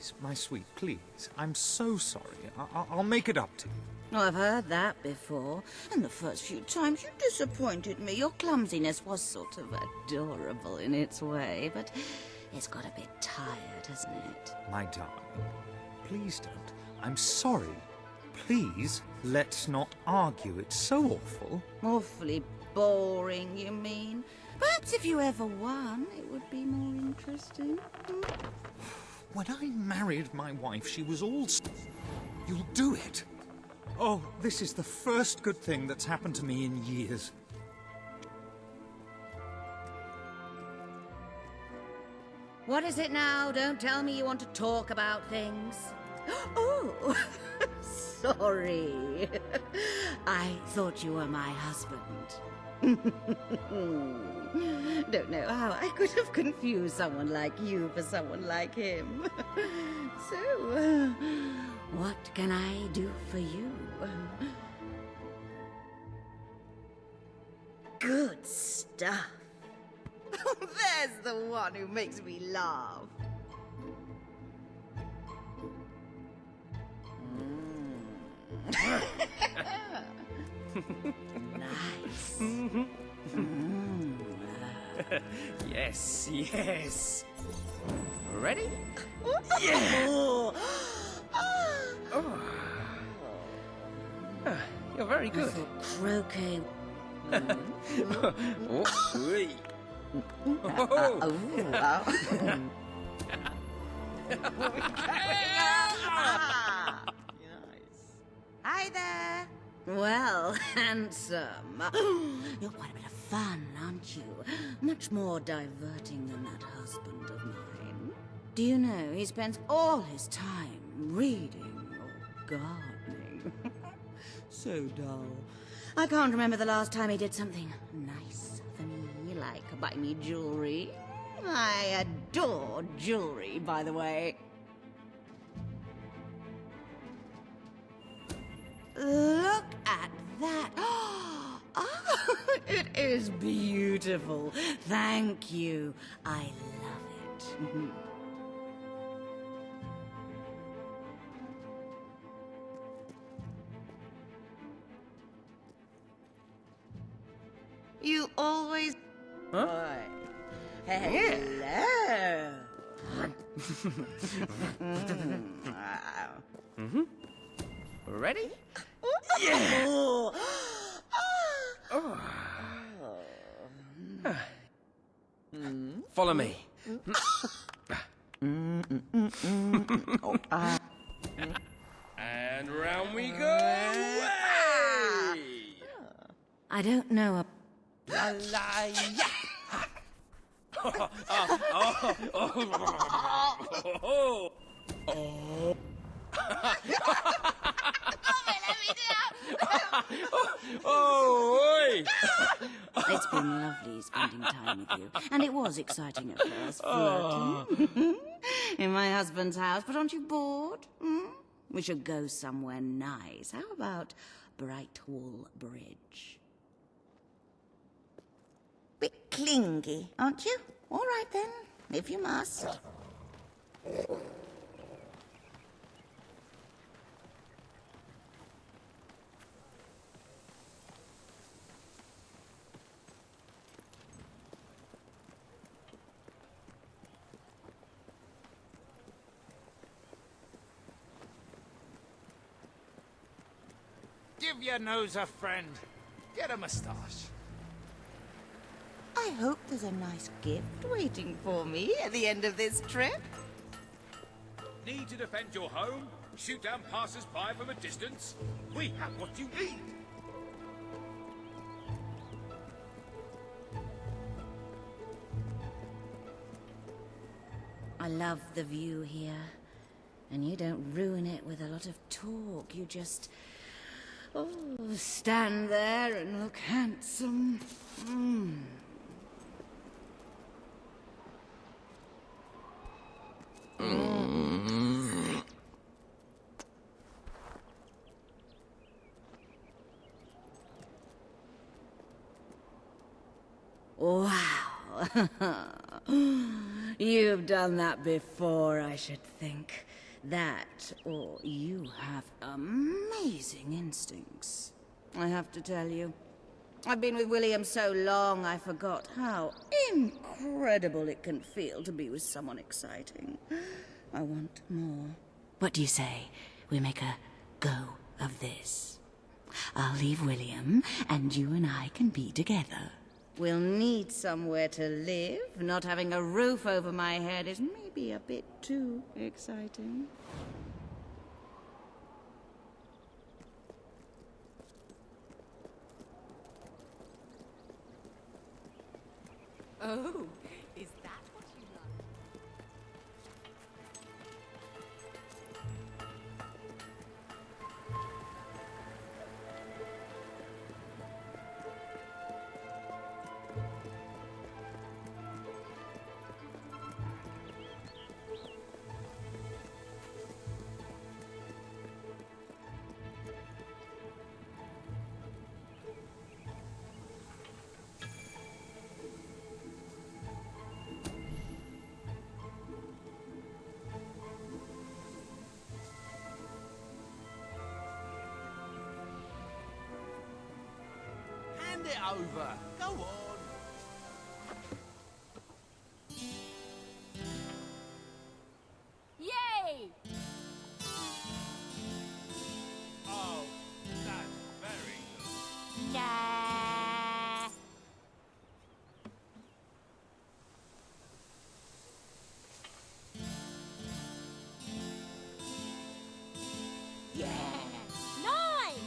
Please, my sweet, please. I'm so sorry. I'll make it up to you. Oh, I've heard that before. And the first few times you disappointed me. Your clumsiness was sort of adorable in its way, but it's got a bit tired, hasn't it? My darling, please don't. I'm sorry. Please, let's not argue. It's so awful. Awfully boring, you mean? Perhaps if you ever won, it would be more interesting. When I married my wife, she was all... You'll do it. Oh, this is the first good thing that's happened to me in years. What is it now? Don't tell me you want to talk about things. Oh, sorry. I thought you were my husband. Don't know how I could have confused someone like you for someone like him. So, what can I do for you? Good stuff. There's the one who makes me laugh. Nice. Yes, yes. Ready? Yeah. You're very good. Croquet. Hi there. Well, handsome. You're quite a bit of fun, aren't you? Much more diverting than that husband of mine. Do you know he spends all his time reading or gardening? So dull. I can't remember the last time he did something nice for me, like buy me jewelry. I adore jewelry, by the way. Look at that. Oh, it is beautiful. Thank you. I love it. You always... Huh? Hello. Ready? Yeah. Follow me. And round we go. Away! I don't know a... La la ya. It's been lovely spending time with you. And it was exciting at first, flirting. In my husband's house, but aren't you bored? We should go somewhere nice. How about Brightwall Bridge? Bit clingy, aren't you? All right then, if you must. Give your nose a friend. Get a moustache. I hope there's a nice gift waiting for me at the end of this trip. Need to defend your home? Shoot down passers-by from a distance? We have what you need! I love the view here. And you don't ruin it with a lot of talk. You just... stand there and look handsome. Wow. You've done that before, I should think. That, or you have amazing instincts. I have to tell you. I've been with William so long, I forgot how incredible it can feel to be with someone exciting. I want more. What do you say? We make a go of this. I'll leave William, and you and I can be together. We'll need somewhere to live. Not having a roof over my head is maybe a bit too exciting. Oh, is that what you like? Hand it over. Go on. Yay! Oh, that's very good. Nah. Yeah! Nice!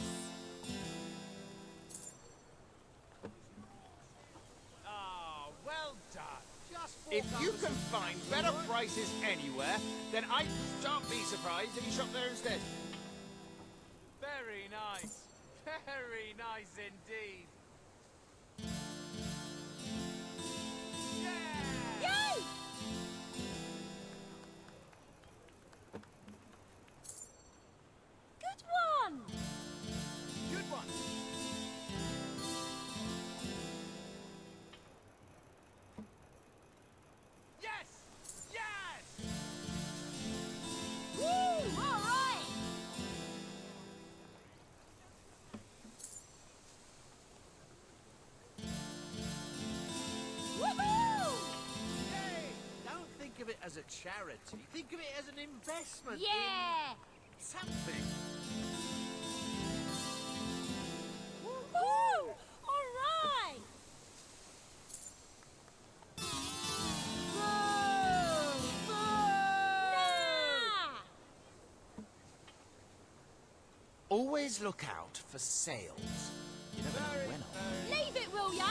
Ah, well done. Just If you can find better prices anywhere, then I shan't be surprised if you shop there instead. very nice. Very nice indeed. Yeah! Yay! Good one! Good one. Yes! Yes! Woo! All right! Woohoo! Hey, don't think of it as a charity. Think of it as an investment Yeah! in something. Woohoo! All right! Nah! Always look out for sales. You never know when or... Leave it, will ya?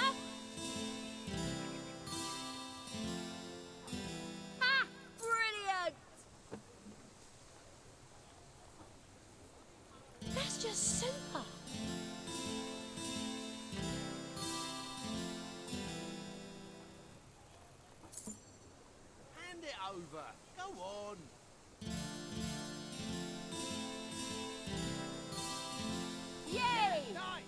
Ah! Brilliant! That's just super! Hand it over. Go on. Yay! Nice!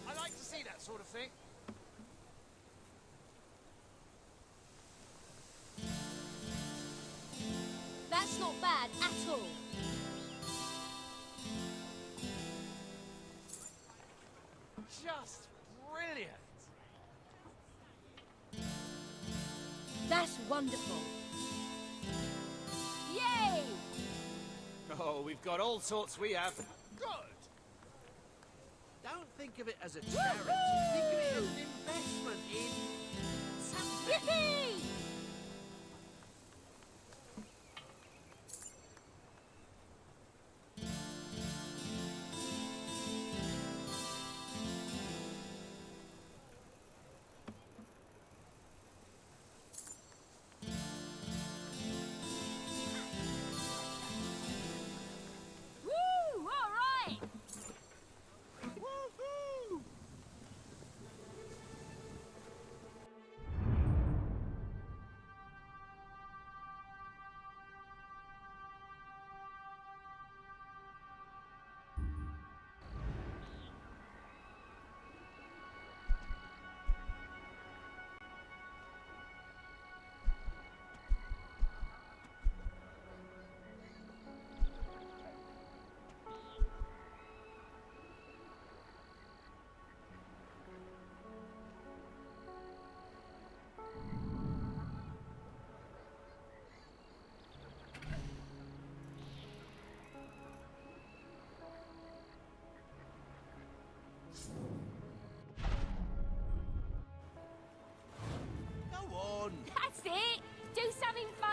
I like to see that sort of thing. That's not bad at all. Just brilliant. That's wonderful. Yay! Oh, we've got all sorts we have. Good. Don't think of it as a charity. Think of it as an investment in something. Yippee! Woo! All right! Woohoo!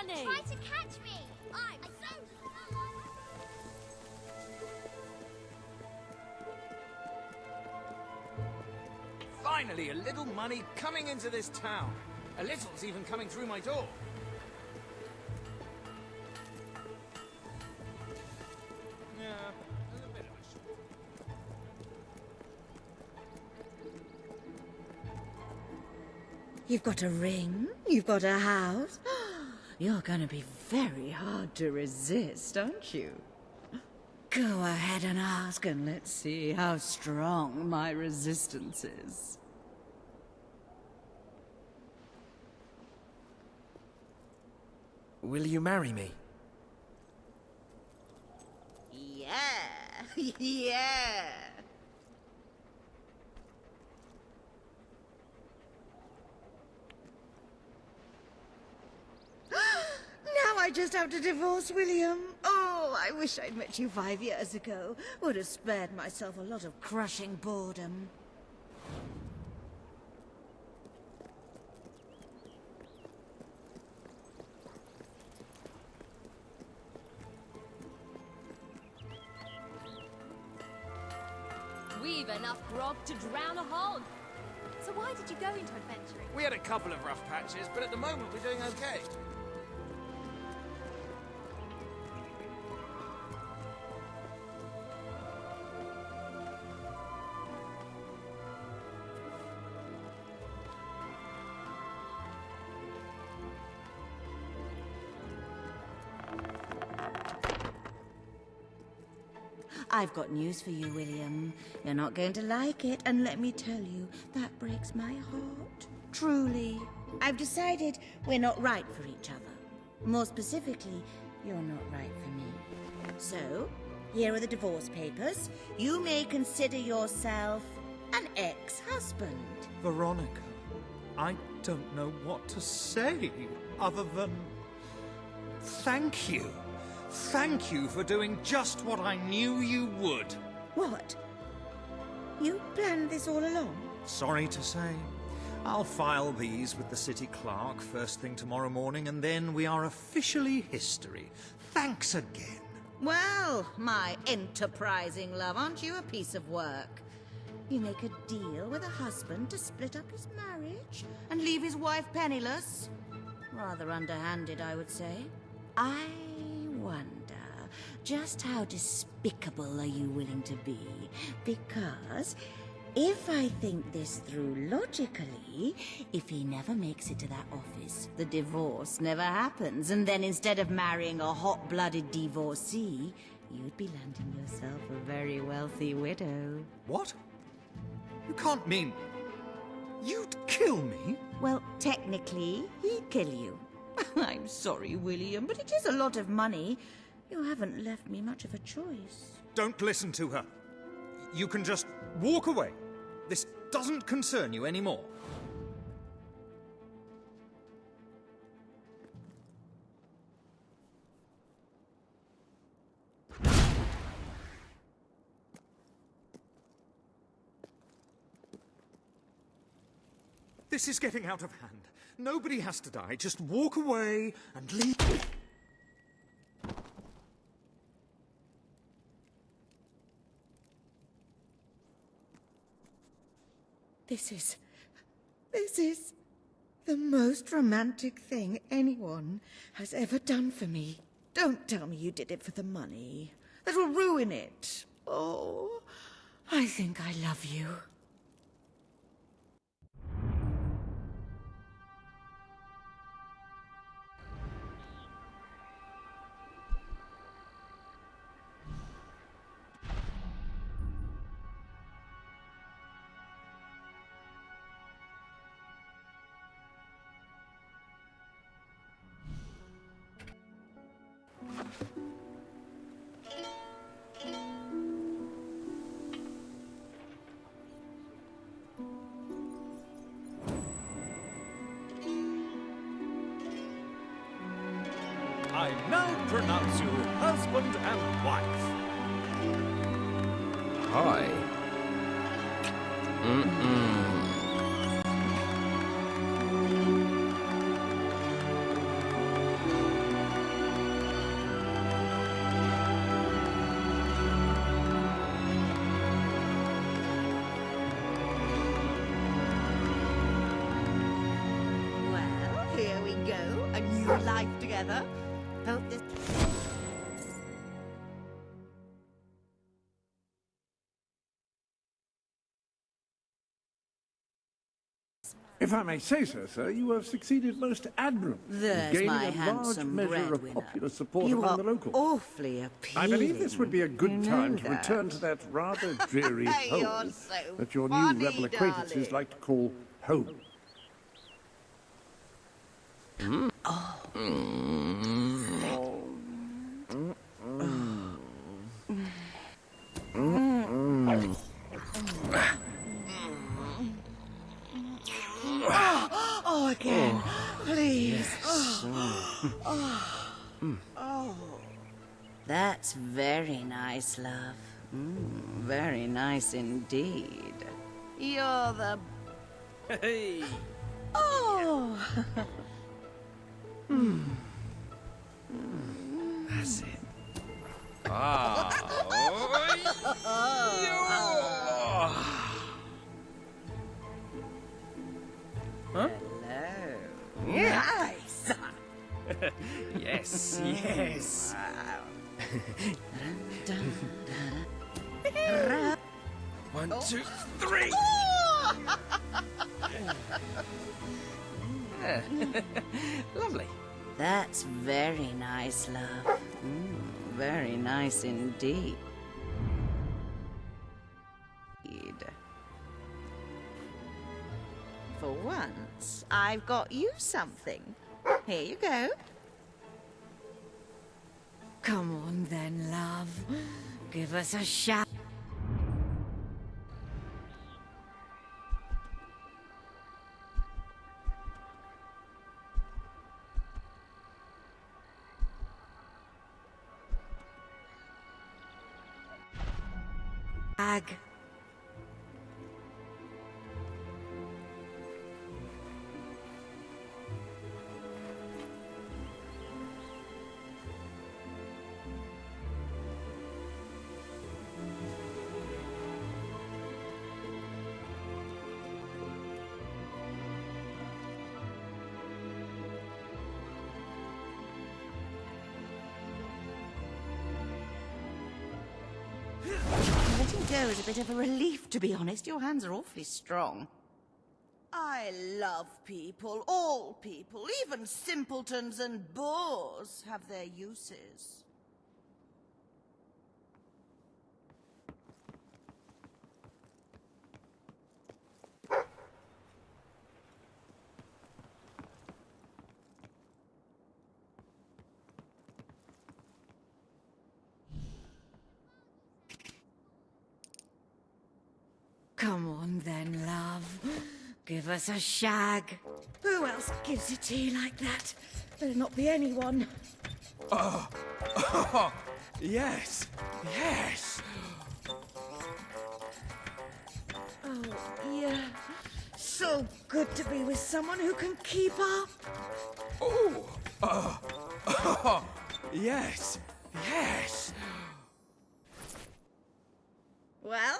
funny. Try to catch me. I'm so Finally, a little money coming into this town. A little's even coming through my door. Yeah, a bit of a short. You've got a ring, you've got a house. You're gonna be very hard to resist, aren't you? Go ahead and ask, and let's see how strong my resistance is. Will you marry me? Yeah, yeah. Now I just have to divorce William. Oh, I wish I'd met you 5 years ago. Would have spared myself a lot of crushing boredom. We've enough grog to drown a hog. So why did you go into adventuring? We had a couple of rough patches, but at the moment we're doing okay. I've got news for you, William. You're not going to like it, and let me tell you, that breaks my heart. Truly. I've decided we're not right for each other. More specifically, you're not right for me. So, here are the divorce papers. You may consider yourself an ex-husband. Veronica, I don't know what to say other than thank you. Thank you for doing just what I knew you would. What? You planned this all along? Sorry to say. I'll file these with the city clerk first thing tomorrow morning, and then we are officially history. Thanks again. Well, my enterprising love, aren't you a piece of work? You make a deal with a husband to split up his marriage and leave his wife penniless? Rather underhanded, I would say. I wonder, just how despicable are you willing to be? Because if I think this through logically, if he never makes it to that office, the divorce never happens, and then instead of marrying a hot-blooded divorcee, you'd be landing yourself a very wealthy widow. What? You can't mean... You'd kill me? Well, technically, he'd kill you. I'm sorry, William, but it is a lot of money. You haven't left me much of a choice. Don't listen to her. You can just walk away. This doesn't concern you anymore. This is getting out of hand. Nobody has to die. Just walk away and leave. This is the most romantic thing anyone has ever done for me. Don't tell me you did it for the money. That'll ruin it. Oh, I think I love you. I now pronounce you husband and wife. Hi. through life together. Hope this... If I may say so, sir, you have succeeded most admirably in There's gaining my a large handsome measure of breadwinner. popular support You among are the locals. awfully appealing. I believe this would be a good You know time to that. return to that rather dreary You're home so that your funny, new rebel acquaintances darling. like to call home. Oh, again. Please. That's very nice, love. Very nice indeed. You're the... Hey! Oh! That's it. Ah! Hello. Nice! Yes, yes. One, two, three. Lovely. That's very nice, love. Very nice indeed. For once, I've got you something. Here you go. Come on then, love. Give us a shot. Ag. Letting go is a bit of a relief, to be honest. Your hands are awfully strong. I love people, all people, even simpletons and boors have their uses. Come on then, love. Give us a shag. Who else gives it tea like that? Better not be anyone. Yes, yes. Oh, yeah. So good to be with someone who can keep up. Yes, yes. Well,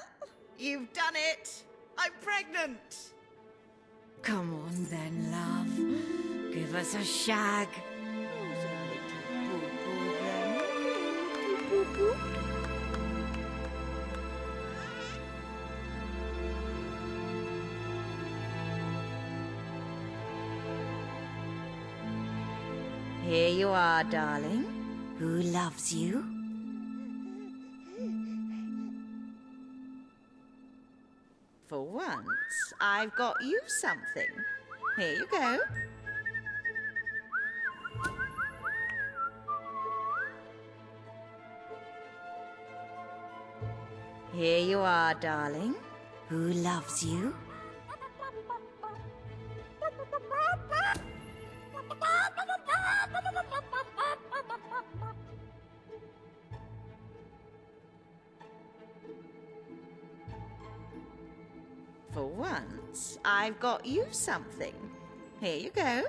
you've done it. I'm pregnant. Come on then, love. Give us a shag. Who's a little boo-boo then? Little boo-boo? Here you are, darling. Who loves you? For once, I've got you something. Here you go. Here you are, darling. Who loves you? For once, I've got you something. Here you go.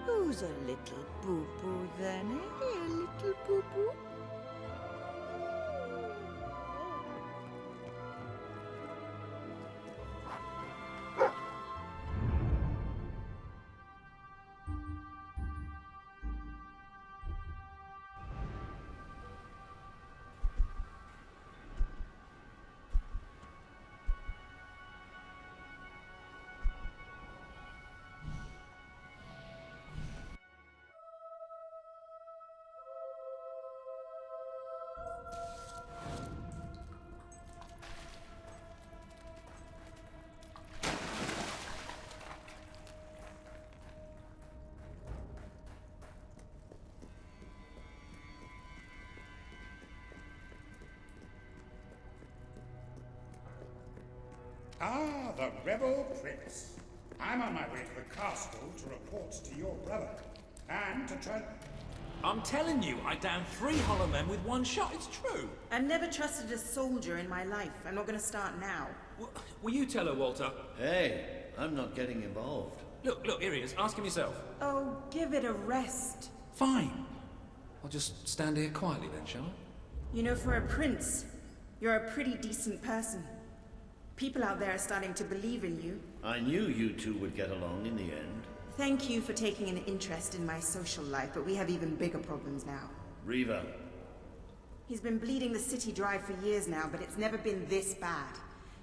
Who's a little boo-boo then, eh? A little boo-boo? Ah, the rebel prince. I'm on my way to the castle to report to your brother. And to try... I'm telling you, I downed 3 hollow men with 1 shot. It's true. I've never trusted a soldier in my life. I'm not going to start now. Will you tell her, Walter? Hey, I'm not getting involved. Look, here he is. Ask him yourself. Oh, give it a rest. Fine. I'll just stand here quietly then, shall I? You know, for a prince, you're a pretty decent person. People out there are starting to believe in you. I knew you two would get along in the end. Thank you for taking an interest in my social life, but we have even bigger problems now. Riva. He's been bleeding the city dry for years now, but it's never been this bad.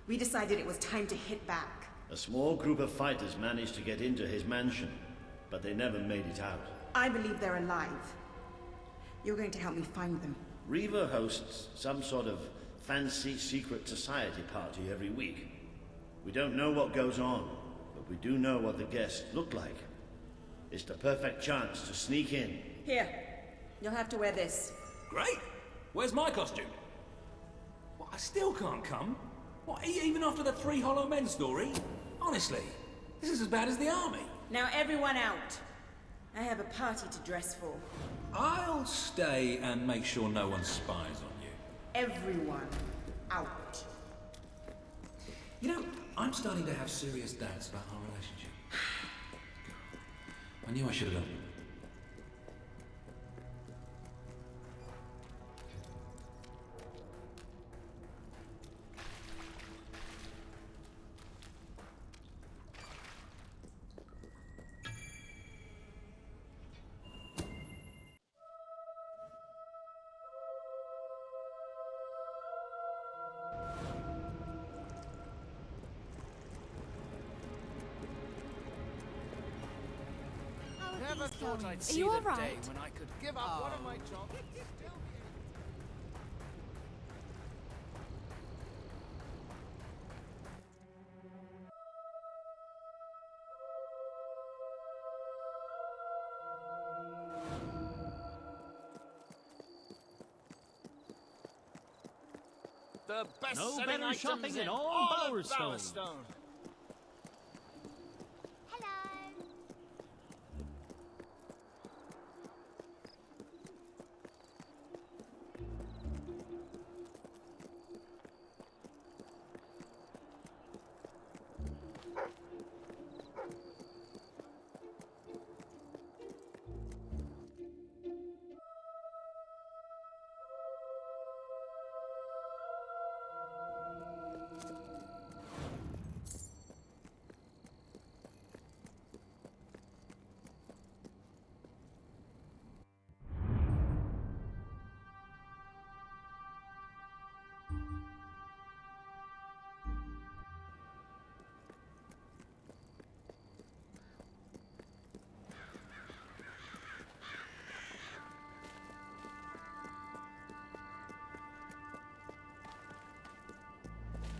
We decided it was time to hit back. A small group of fighters managed to get into his mansion, but they never made it out. I believe they're alive. You're going to help me find them. Riva hosts some sort of fancy secret society party every week. We don't know what goes on, but we do know what the guests look like. It's the perfect chance to sneak in. Here, you'll have to wear this. Great. Where's my costume? What, I still can't come? What, even after the 3 hollow men story? Honestly, this is as bad as the army. Now everyone out. I have a party to dress for. I'll stay and make sure no one spies on you. Everyone out. You know, I'm starting to have serious doubts about our relationship. I knew I should have done. Never thought I'd Are see you the all right? day when I could give up one of my jobs. The best-selling better items shopping in in all of Bowerstone. Bowerstone. Hello.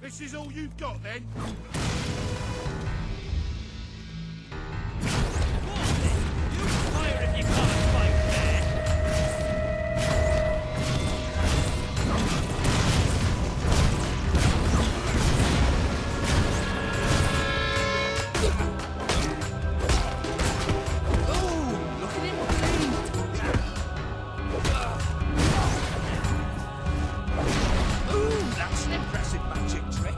This is all you've got, then? Fire if you can't fight fair. That's an impressive magic trick.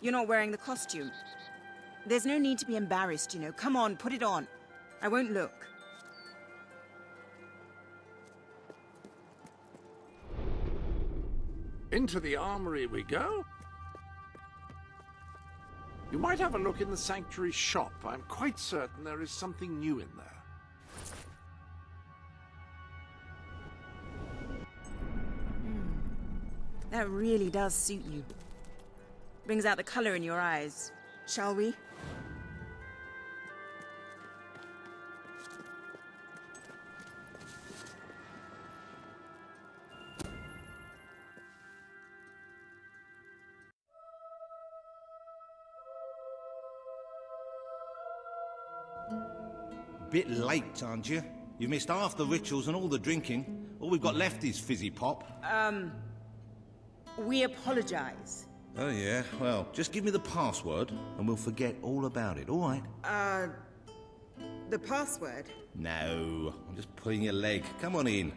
You're not wearing the costume. There's no need to be embarrassed, you know. Come on, put it on. I won't look. Into the armory we go. You might have a look in the sanctuary shop. I'm quite certain there is something new in there. That really does suit you. Brings out the color in your eyes. Shall we? Bit late, aren't you? You missed half the rituals and all the drinking. All we've got left is fizzy pop. We apologize. Oh, yeah? Well, just give me the password and we'll forget all about it, all right? The password? No, I'm just pulling your leg. Come on in.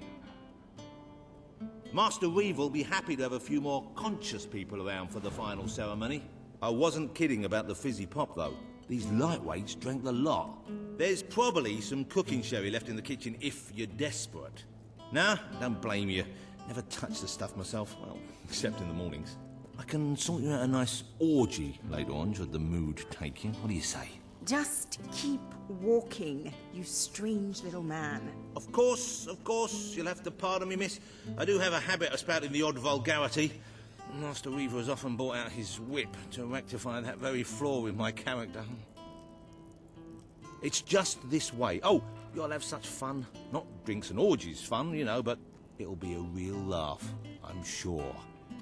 Master Reeve will be happy to have a few more conscious people around for the final ceremony. I wasn't kidding about the fizzy pop, though. These lightweights drank the lot. There's probably some cooking sherry left in the kitchen if you're desperate. Nah, don't blame you. Never touched the stuff myself, well, except in the mornings. I can sort you out a nice orgy later on, should the mood take you. What do you say? Just keep walking, you strange little man. Of course, you'll have to pardon me, miss. I do have a habit of spouting the odd vulgarity. Master Reaver has often brought out his whip to rectify that very flaw with my character. It's just this way. Oh, you'll have such fun. Not drinks and orgies fun, you know, but it'll be a real laugh, I'm sure.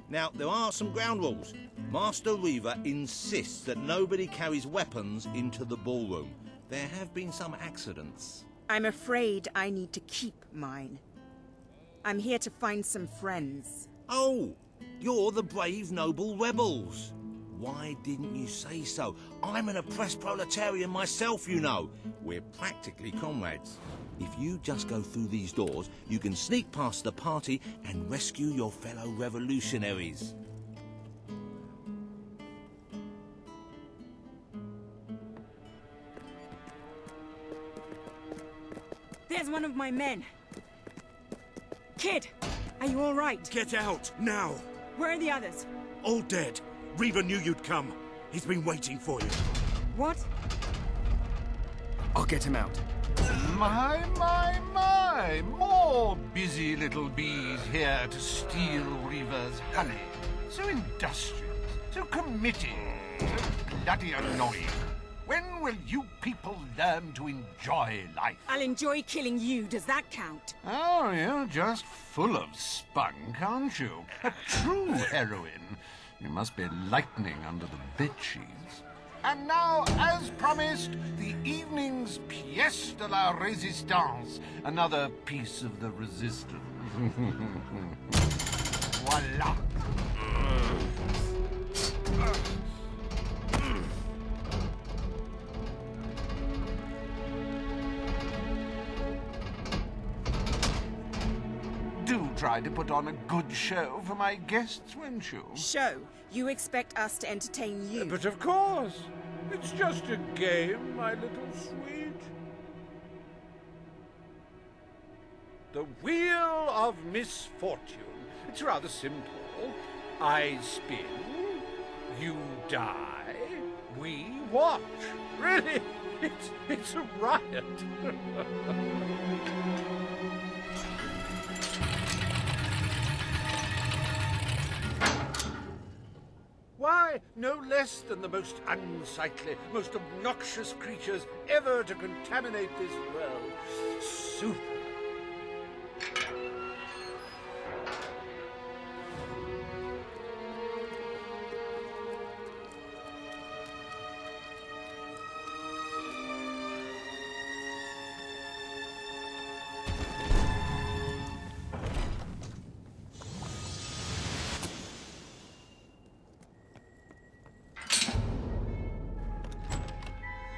Now, there are some ground rules. Master Reaver insists that nobody carries weapons into the ballroom. There have been some accidents. I'm afraid I need to keep mine. I'm here to find some friends. Oh, you're the brave, noble rebels. Why didn't you say so? I'm an oppressed proletarian myself, you know. We're practically comrades. If you just go through these doors, you can sneak past the party and rescue your fellow revolutionaries. There's one of my men. Kid, are you all right? Get out, now! Where are the others? All dead. Reaver knew you'd come. He's been waiting for you. What? I'll get him out. My! More busy little bees here to steal Reaver's honey. So industrious, so committed, so bloody annoying. When will you people learn to enjoy life? I'll enjoy killing you. Does that count? Oh, you're just full of spunk, aren't you? A true heroine. You must be lightning under the bedsheets. And now, as promised, the evening's pièce de la résistance. Another piece of the resistance. Voila. Do try to put on a good show for my guests, won't you? Show? You expect us to entertain you? But of course. It's just a game, my little sweet. The Wheel of Misfortune. It's rather simple. I spin, you die, we watch. Really, it's a riot. Why, no less than the most unsightly, most obnoxious creatures ever to contaminate this world. Super.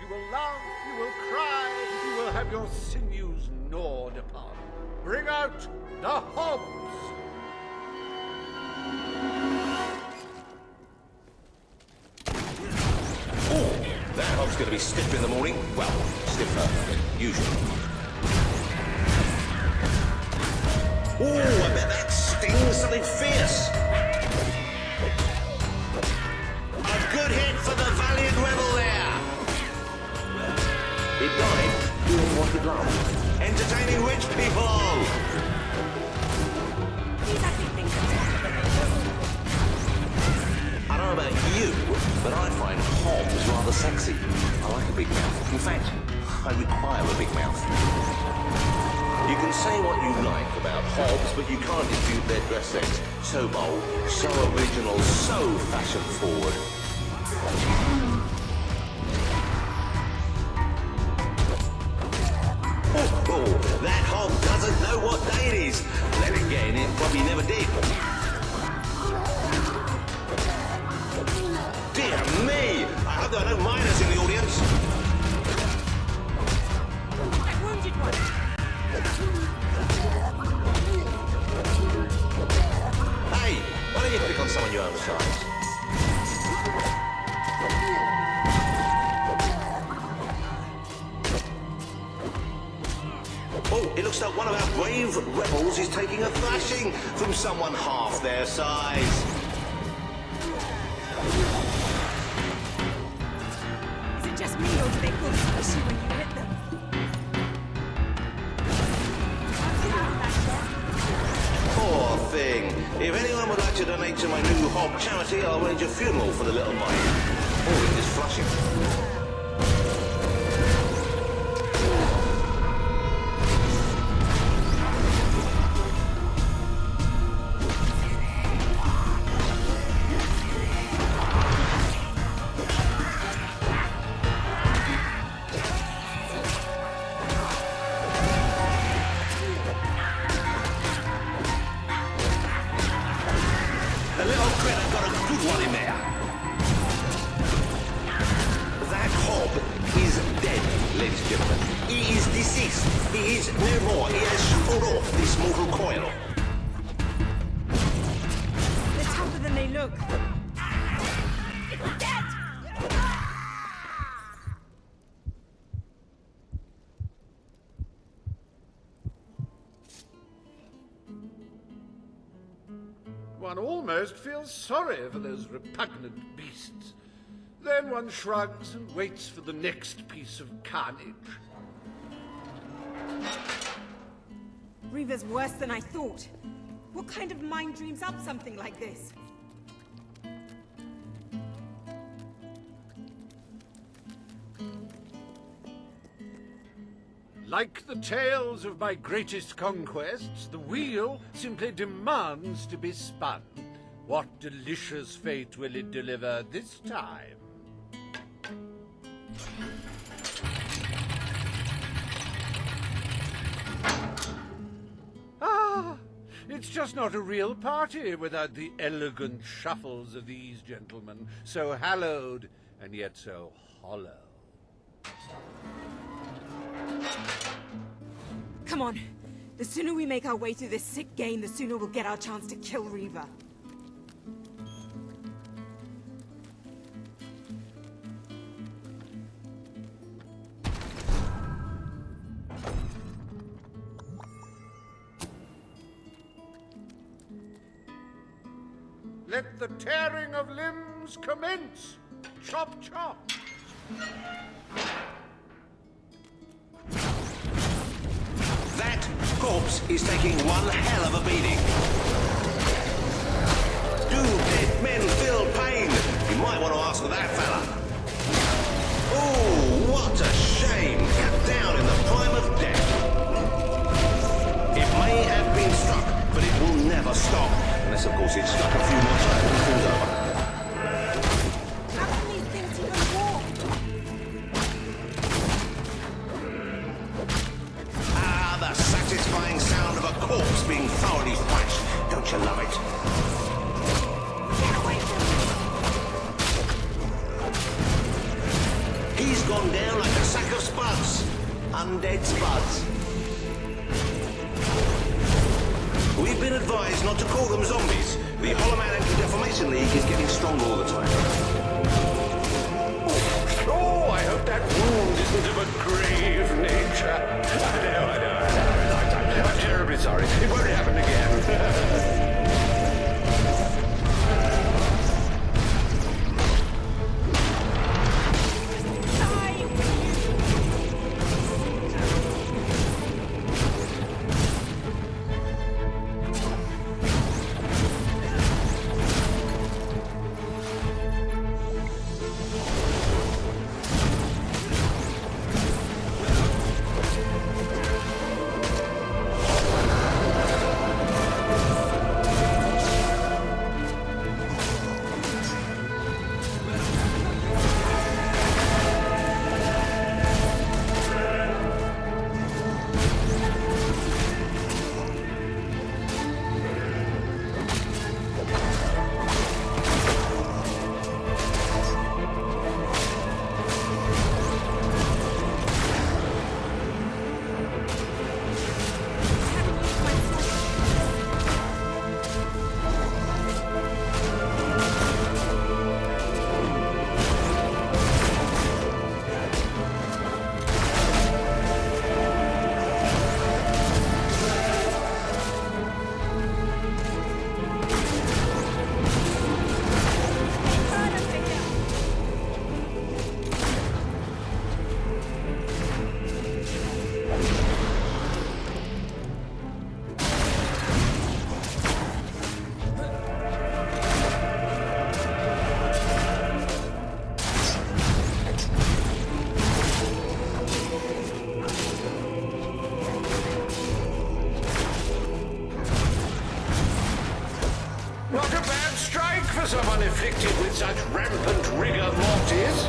You will laugh, you will cry, you will have your sinews gnawed upon. Bring out the hobs! Oh, that hob's going to be stiff in the morning. Well, stiffer, usually. Oh, I bet that stings something fierce. A good hit for the valiant rebel there. He died doing what he loved. Entertaining rich people. I don't know about you, but I find hobs rather sexy. I like a big mouth. In fact, I require a big mouth. You can say what you like about hobs, but you can't dispute their dress sense. So bold, so original, so fashion-forward. Oh, that hob doesn't know what day it is. Let it get in it, probably never did. Dear me! I hope there are no miners in the audience. I wounded one. Hey, why don't you pick on someone your own size? Oh, it looks like one of our brave rebels is taking a thrashing from someone half their size. Is it just me, or do they feel squishy when you hit them? Poor thing. If anyone would like to donate to my new hob charity, I'll arrange a funeral for the little mite. Oh, it is flushing. The little critter got a good one in there. That hob is dead, ladies and gentlemen. He is deceased. He is no more. He has shuffled off this mortal coil. They're tougher than they look. It's dead! One almost feels sorry for those repugnant beasts. Then one shrugs and waits for the next piece of carnage. Reaver's worse than I thought. What kind of mind dreams up something like this? Like the tales of my greatest conquests, the wheel simply demands to be spun. What delicious fate will it deliver this time? Ah, it's just not a real party without the elegant shuffles of these gentlemen, so hallowed and yet so hollow. Come on. The sooner we make our way through this sick game, the sooner we'll get our chance to kill Reaver. Let the tearing of limbs commence! Chop, chop! That corpse is taking one hell of a beating. Do dead men feel pain? You might want to ask that fella. Oh, what a shame! Cut down in the prime of death. It may have been struck, but it will never stop. Unless, of course, it's struck a few more times and falls over. How can these things even walk? Ah, the satisfying sound of a corpse being thoroughly thrashed. Don't you love it? Get away from me! He's gone down undead spuds. We've been advised not to call them zombies. The Hollow Man Anti-Defamation League is getting stronger all the time. Oh, I hope that wound isn't of a grave nature. I know. I'm terribly sorry. It won't happen again. Not a bad strike for someone afflicted with such rampant rigor mortis.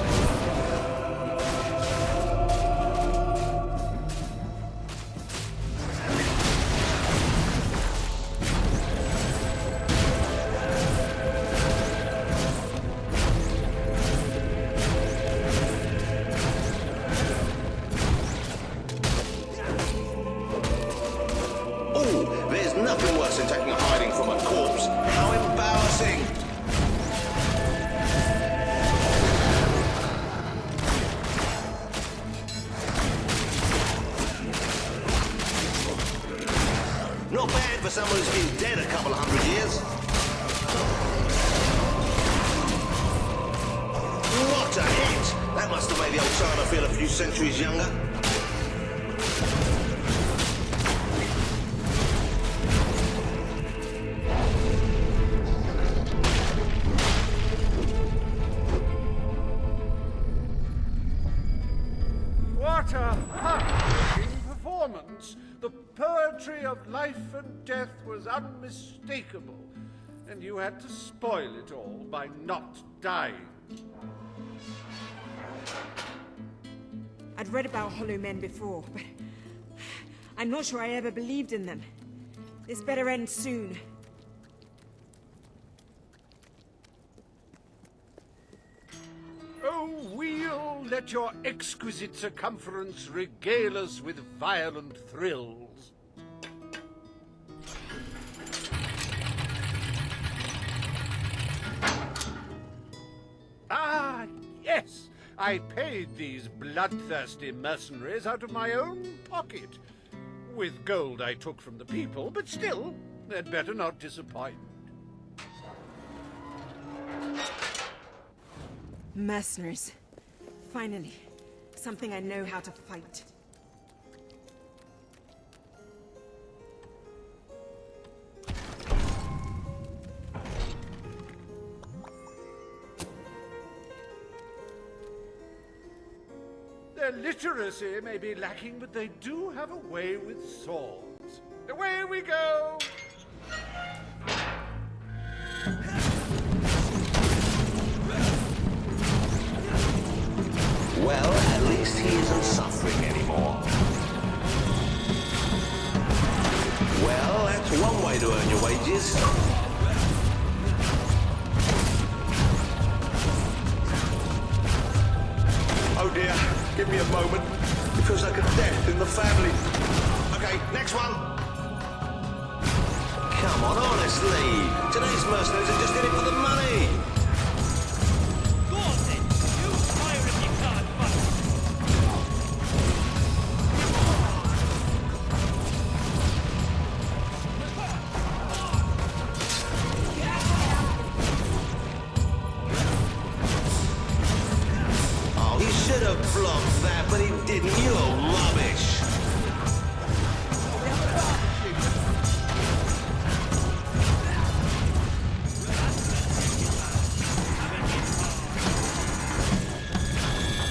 Oh, there's nothing worse than taking a hiding from a corpse. How embarrassing! Not bad for someone who's been dead a couple of 100 years. What a hit! That must have made the old China feel a few centuries younger. What a heartbreaking performance! The poetry of life and death was unmistakable, and you had to spoil it all by not dying. I'd read about Hollow Men before, but I'm not sure I ever believed in them. This better end soon. Oh, we'll let your exquisite circumference regale us with violent thrills. Ah, yes! I paid these bloodthirsty mercenaries out of my own pocket. With gold I took from the people, but still, they'd better not disappoint. Mercenaries. Finally, something I know how to fight. Their literacy may be lacking, but they do have a way with swords. Away we go! Well, at least he isn't suffering anymore. Well, that's one way to earn your wages. Oh dear, give me a moment. It feels like a death in the family. Okay, next one. Come on, honestly. Today's mercenaries are just in it for the money. Go on then. You fire if you can't, but... Oh, he should have blocked that, but he didn't. You're rubbish.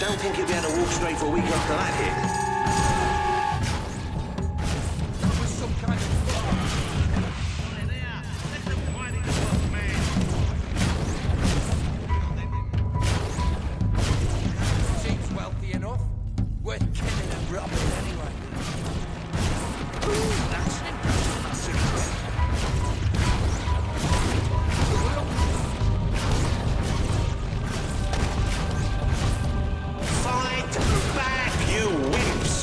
Don't think you'll be able to walk straight for a week after that hit. Some kind of... Seems wealthy enough. Worth killing and robbing anyway. Ooh, that's an interesting secret. Fight back, you wimps!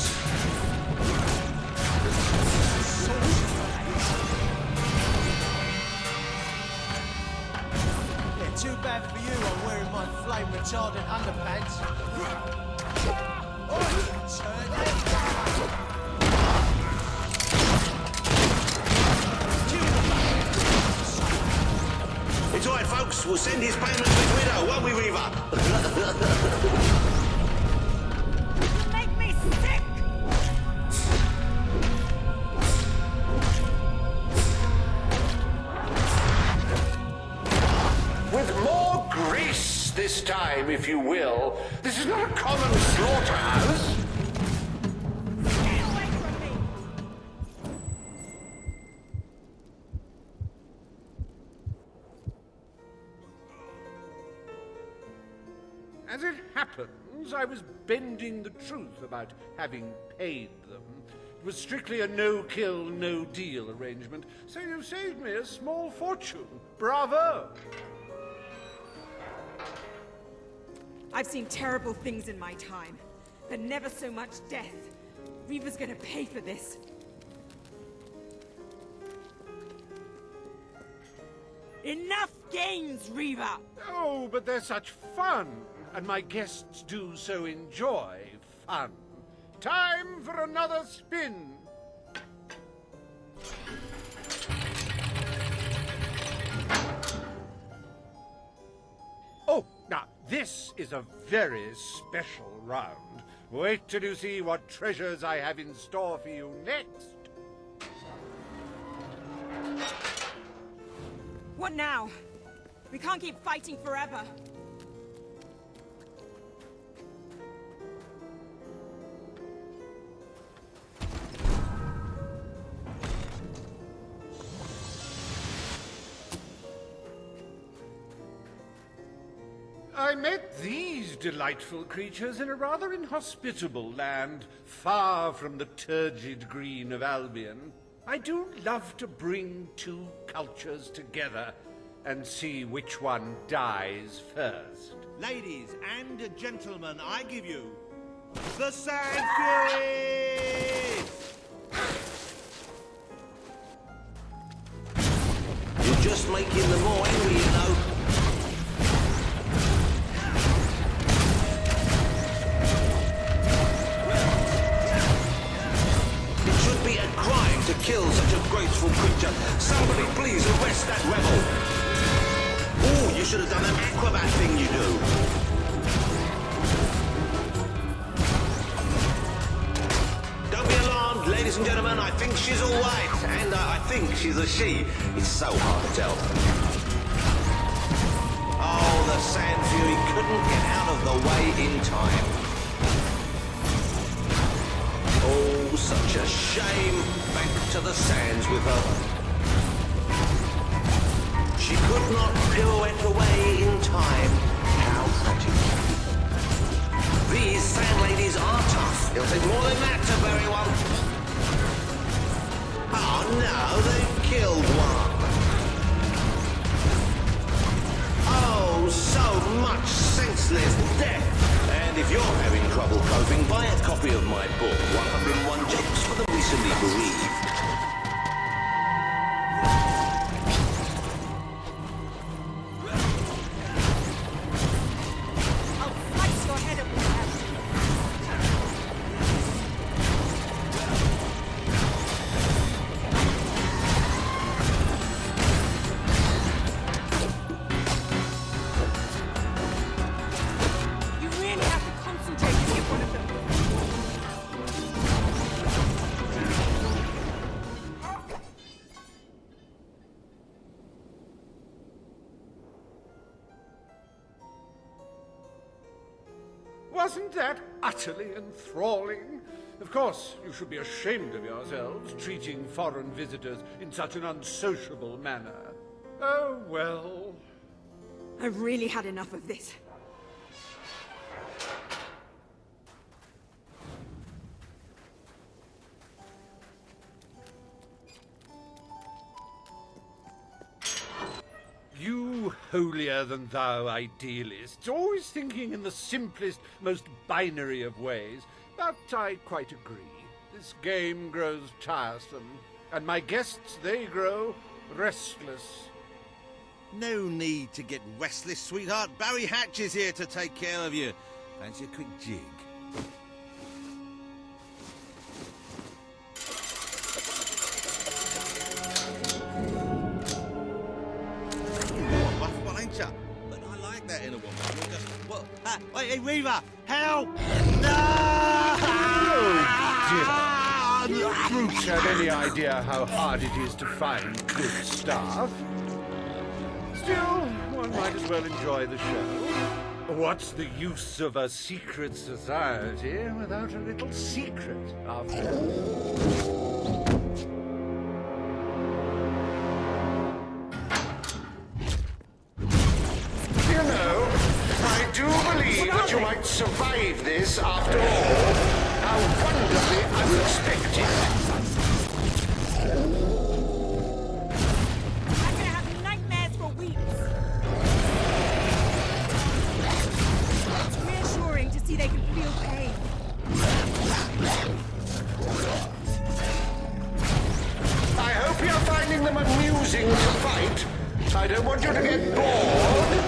Yeah, too bad for you, I'm wearing my flame retardant underpants. Oi, It's all right, folks. We'll send his payment to his widow, won't we, Reaver? You make me sick! With more grace this time, if you will. This is not a common slaughterhouse. Stay away from me! As it happens, I was bending the truth about having paid them. It was strictly a no-kill, no-deal arrangement, so you saved me a small fortune. Bravo! I've seen terrible things in my time, but never so much death. Reaver's gonna pay for this. Enough games, Reaver! Oh, but they're such fun, and my guests do so enjoy fun. Time for another spin. Oh, now, this is a very special round. Wait till you see what treasures I have in store for you next. What now? We can't keep fighting forever. I met these delightful creatures in a rather inhospitable land, far from the turgid green of Albion. I do love to bring two cultures together and see which one dies first. Ladies and gentlemen, I give you the Sand Furies! You're just making them more angry, you know. It should be a crime to kill such a graceful creature. Somebody please arrest that rebel. Oh, you should have done that acrobat thing you do. Don't be alarmed, ladies and gentlemen. I think she's all right. And I think she's a she. It's so hard to tell. Oh, the Sand Fury couldn't get out of the way in time. Oh, such a shame. Back to the sands with her. She could not pirouette away in time. How tragic. These sand ladies are tough. It'll take more than that to bury one. Oh no, they've killed one. Oh, so much senseless death. And if you're having trouble trouble coping, buy a copy of my book, 101 Jokes for the Recently Bereaved. Wasn't that utterly enthralling? Of course, you should be ashamed of yourselves, treating foreign visitors in such an unsociable manner. Oh, well. I've really had enough of this. You holier-than-thou idealists, always thinking in the simplest, most binary of ways. But I quite agree. This game grows tiresome, and my guests, they grow restless. No need to get restless, sweetheart. Barry Hatch is here to take care of you. Fancy a quick jig? But I like that in a woman. You're just... What? Hey, Reaver! Help! No! Oh, dear. Do Brutes have any idea how hard it is to find good staff? Still, one might as well enjoy the show. What's the use of a secret society without a little secret, after all? I do believe that you might survive this after all. How wonderfully unexpected. I'm gonna have nightmares for weeks. It's reassuring to see they can feel pain. I hope you're finding them amusing to fight. I don't want you to get bored.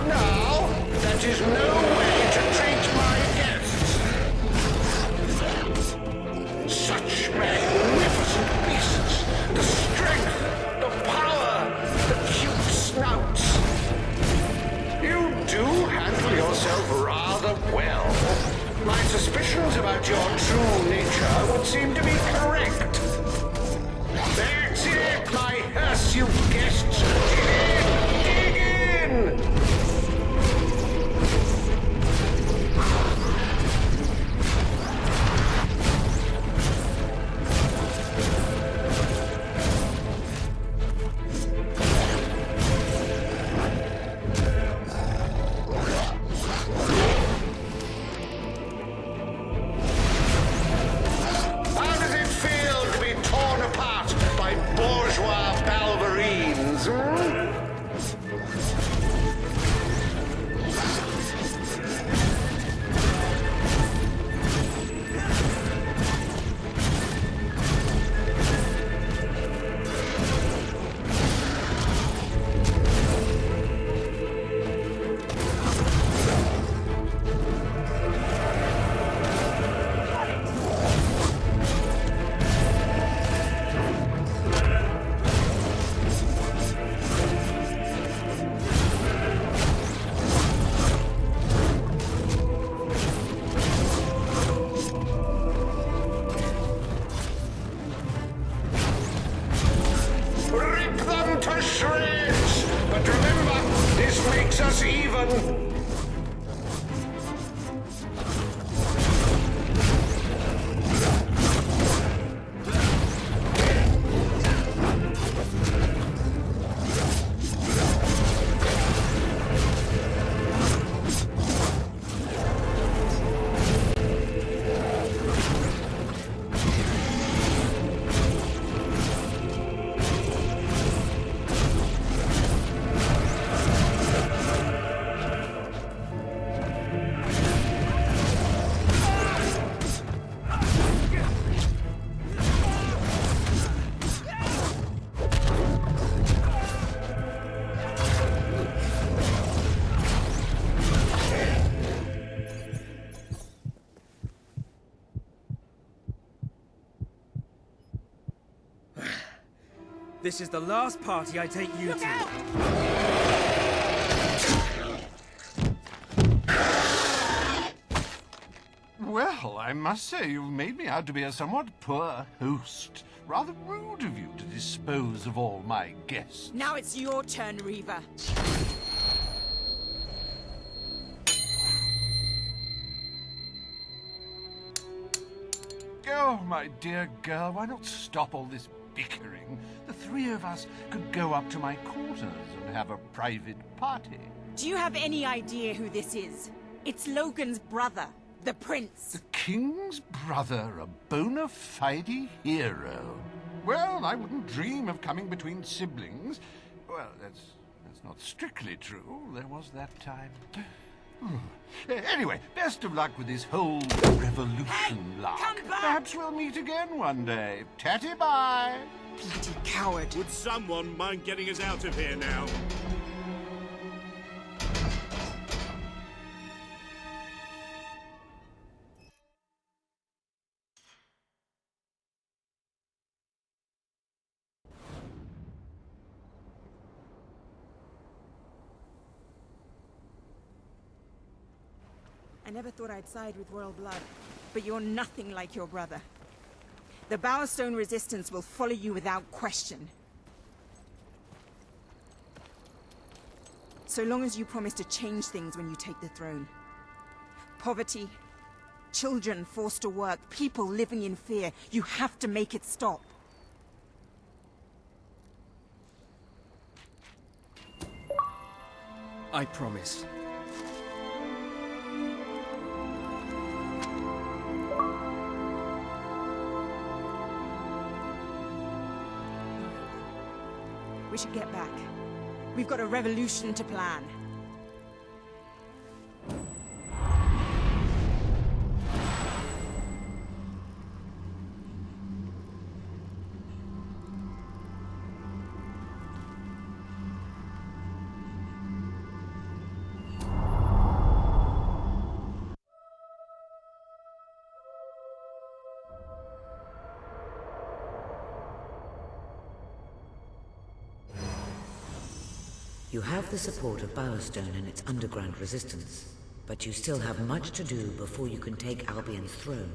Now, that is no way to treat my guests. Such magnificent beasts. The strength, the power, the cute snouts. You do handle yourself rather well. My suspicions about your true nature would seem to be correct. That's it, my hirsute guests. Dig in! This is the last party I take you to. Well, I must say you've made me out to be a somewhat poor host. Rather rude of you to dispose of all my guests. Now it's your turn, Reaver. Oh, my dear girl, why not stop all this bickering? The three of us could go up to my quarters and have a private party. Do you have any idea who this is? It's Logan's brother, the Prince. The King's brother, a bona fide hero. Well, I wouldn't dream of coming between siblings. Well, that's not strictly true. There was that time. Anyway, best of luck with this whole revolution lark. Come back! Perhaps we'll meet again one day. Tatty bye. Bloody coward. Would someone mind getting us out of here now? I never thought I'd side with royal blood, but you're nothing like your brother. The Bowerstone Resistance will follow you without question. So long as you promise to change things when you take the throne. Poverty, children forced to work, people living in fear. You have to make it stop. I promise. We should get back. We've got a revolution to plan. You have the support of Bowerstone and its underground resistance, but you still have much to do before you can take Albion's throne.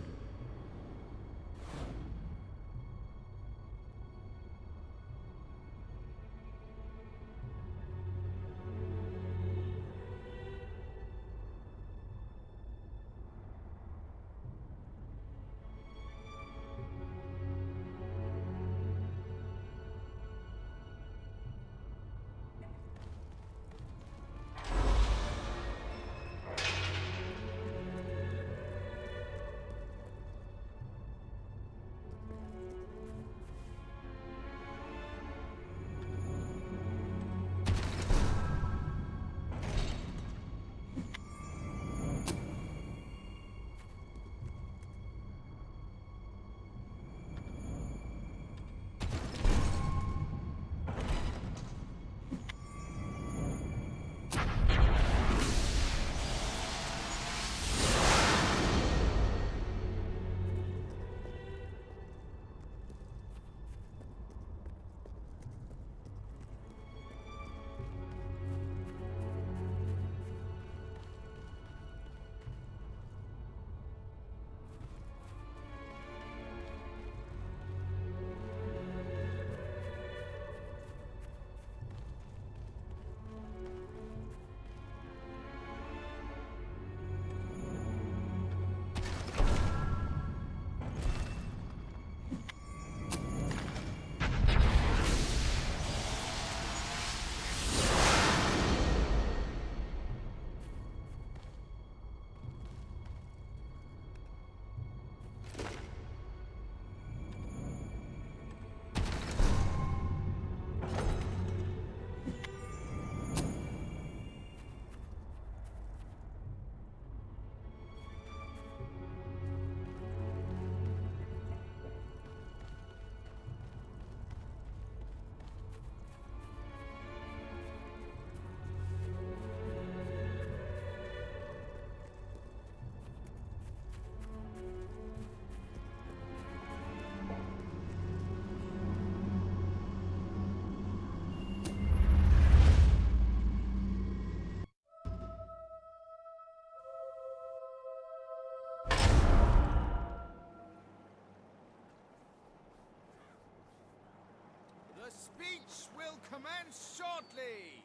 commence shortly.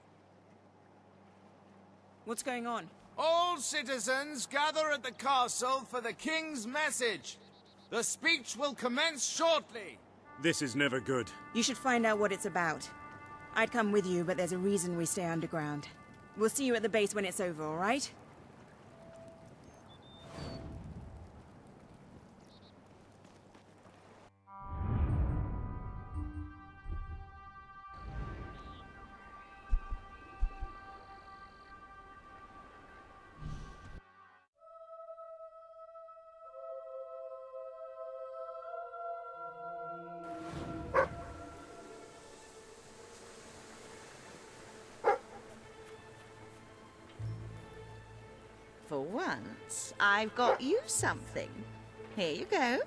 What's going on? All citizens gather at the castle for the king's message. The speech will commence shortly. This is never good. You should find out what it's about. I'd come with you, but there's a reason we stay underground. We'll see you at the base when it's over, all right? For once, I've got you something. Here you go.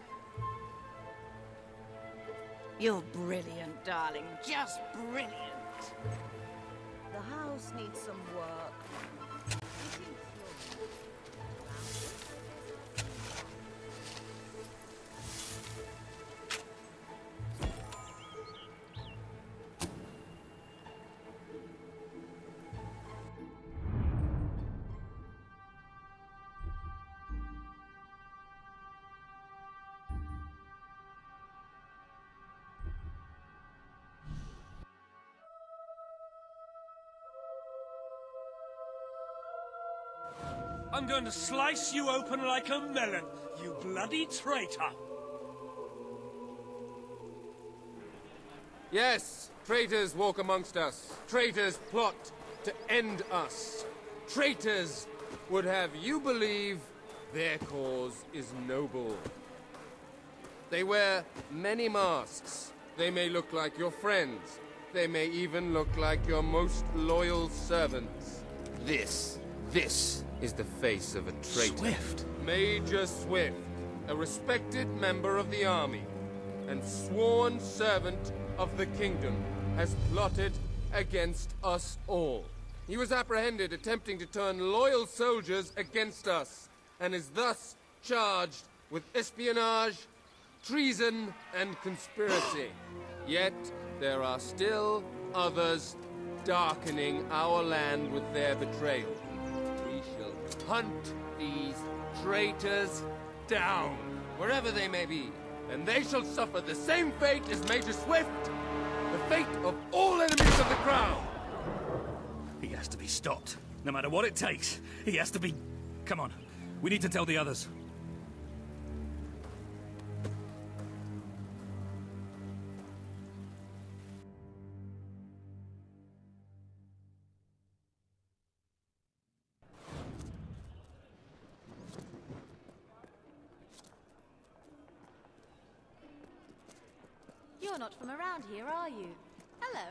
You're brilliant, darling. Just brilliant. The house needs some work. I'm going to slice you open like a melon, you bloody traitor! Yes, traitors walk amongst us. Traitors plot to end us. Traitors would have you believe their cause is noble. They wear many masks. They may look like your friends. They may even look like your most loyal servants. This is the face of a traitor. Swift? Major Swift, a respected member of the army and sworn servant of the kingdom, has plotted against us all. He was apprehended attempting to turn loyal soldiers against us, and is thus charged with espionage, treason, and conspiracy. Yet there are still others darkening our land with their betrayal. We shall hunt these traitors down, wherever they may be, and they shall suffer the same fate as Major Swift, the fate of all enemies of the crown. He has to be stopped. No matter what it takes, he has to be... Come on, we need to tell the others. You're not from around here, are you? Hello.